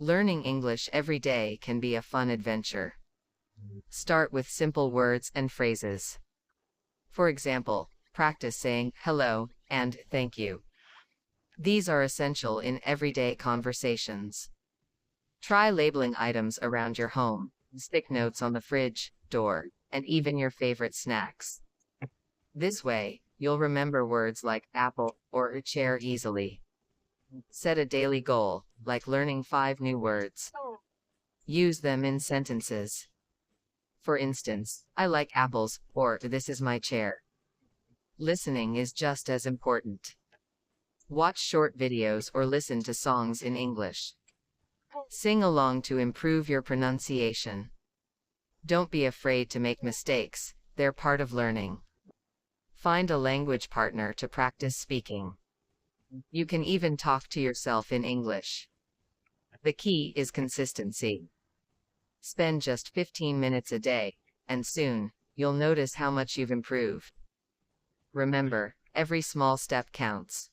Learning English every day can be a fun adventure. Start with simple words and phrases. For example, practice saying hello and thank you. These are essential in everyday conversations. Try labeling items around your home, stick notes on the fridge, door, and even your favorite snacks. This way, you'll remember words like apple or a chair easily. Set a daily goal, like learning 5 new words. Use them in sentences. For instance, I like apples, or this is my chair. Listening is just as important. Watch short videos or listen to songs in English. Sing along to improve your pronunciation. Don't be afraid to make mistakes, they're part of learning. Find a language partner to practice speaking. You can even talk to yourself in English. The key is consistency. Spend just 15 minutes a day, and soon, you'll notice how much you've improved. Remember, every small step counts.